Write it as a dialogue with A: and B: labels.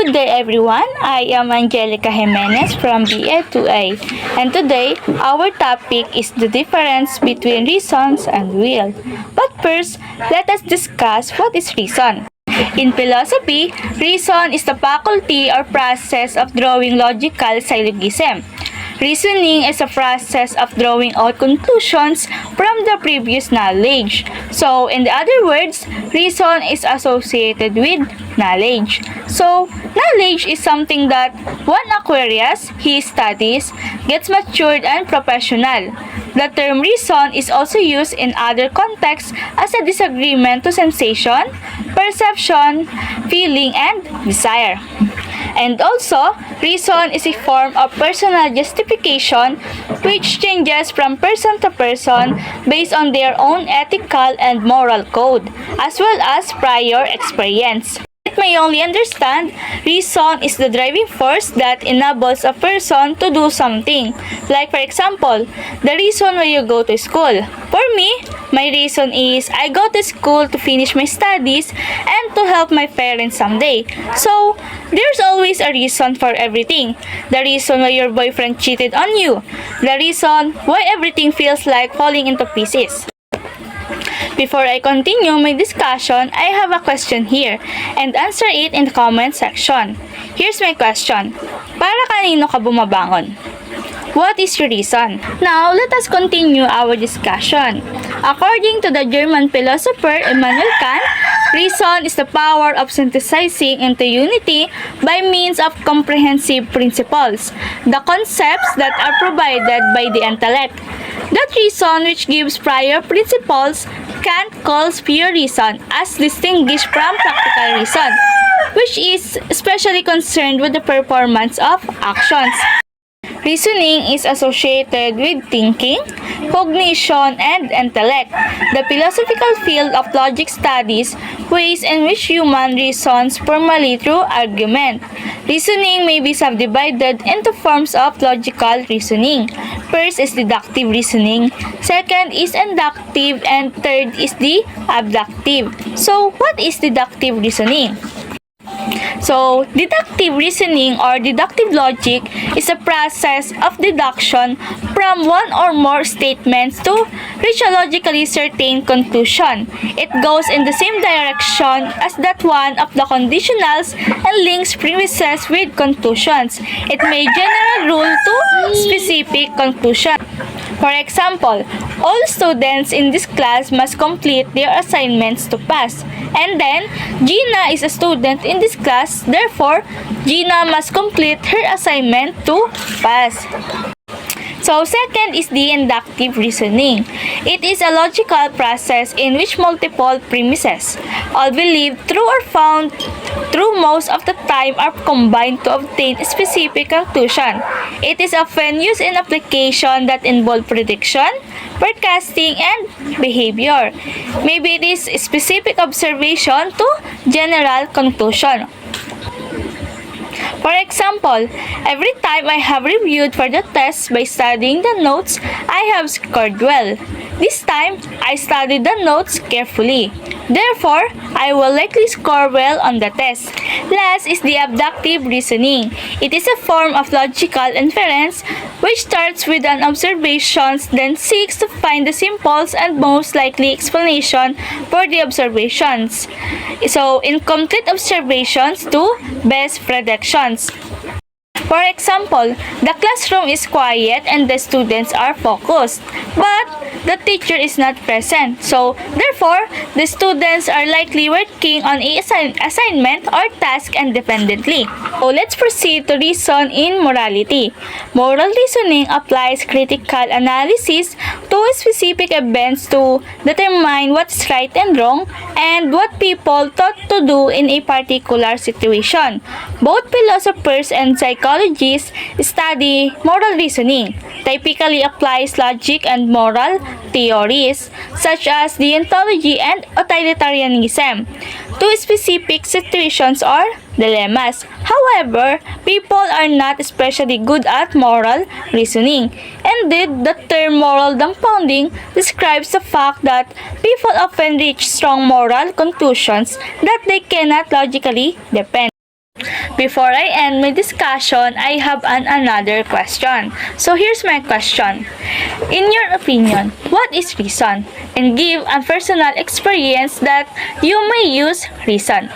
A: Good day everyone, I am Angelica Jimenez from BA2A, and today our topic is the difference between reasons and will. But first, let us discuss what is reason. In philosophy, reason is the faculty or process of drawing logical syllogism. Reasoning is a process of drawing out conclusions from the previous knowledge. So, in the other words, reason is associated with knowledge. So, knowledge is something that one acquires, he studies, gets matured and professional. The term reason is also used in other contexts as a disagreement to sensation, perception, feeling, and desire. And also, reason is a form of personal justification which changes from person to person based on their own ethical and moral code, as well as prior experience. It may only understand reason is the driving force that enables a person to do something. Like for example, the reason why you go to school. For me, my reason is I go to school to finish my studies and to help my parents someday. So, there's always a reason for everything. The reason why your boyfriend cheated on you. The reason why everything feels like falling into pieces. Before I continue my discussion, I have a question here and answer it in the comment section. Here's my question. Para kanino ka bumabangon? What is your reason? Now, let us continue our discussion. According to the German philosopher Immanuel Kant, reason is the power of synthesizing into unity by means of comprehensive principles, the concepts that are provided by the intellect. That reason which gives prior principles, Kant calls pure reason as distinguished from practical reason, which is especially concerned with the performance of actions. Reasoning is associated with thinking, cognition, and intellect. The philosophical field of logic studies ways in which human reasons formally through argument. Reasoning may be subdivided into forms of logical reasoning. First is deductive reasoning, second is inductive, and third is the abductive. So, what is deductive reasoning? So, deductive reasoning or deductive logic is a process of deduction from one or more statements to reach a logically certain conclusion. It goes in the same direction as that one of the conditionals and links premises with conclusions. It may general rule to specific conclusion. For example, all students in this class must complete their assignments to pass. And then, Gina is a student in this class, therefore, Gina must complete her assignment to pass. So, second is the inductive reasoning. It is a logical process in which multiple premises, all believed true or found true most of the time, are combined to obtain a specific conclusion. It is often used in application that involve prediction, forecasting, and behavior. Maybe it is specific observation to general conclusion. For example, every time I have reviewed for the test by studying the notes, I have scored well. This time, I studied the notes carefully. Therefore, I will likely score well on the test. Last is the abductive reasoning. It is a form of logical inference which starts with an observation, then seeks to find the simplest and most likely explanation for the observations. So, incomplete observations to best predictions. For example, the classroom is quiet and the students are focused, but the teacher is not present. So, therefore, the students are likely working on a assignment or task independently. So, let's proceed to reason in morality. Moral reasoning applies critical analysis to specific events to determine what's right and wrong and what people thought to do in a particular situation. Both philosophers and psychologists study moral reasoning. Typically applies logic and moral theories such as deontology and utilitarianism to specific situations or dilemmas. However, people are not especially good at moral reasoning. Indeed, the term moral dumbfounding describes the fact that people often reach strong moral conclusions that they cannot logically defend. Before I end my discussion, I have another question. So here's my question. In your opinion, what is reason? And give a personal experience that you may use reason.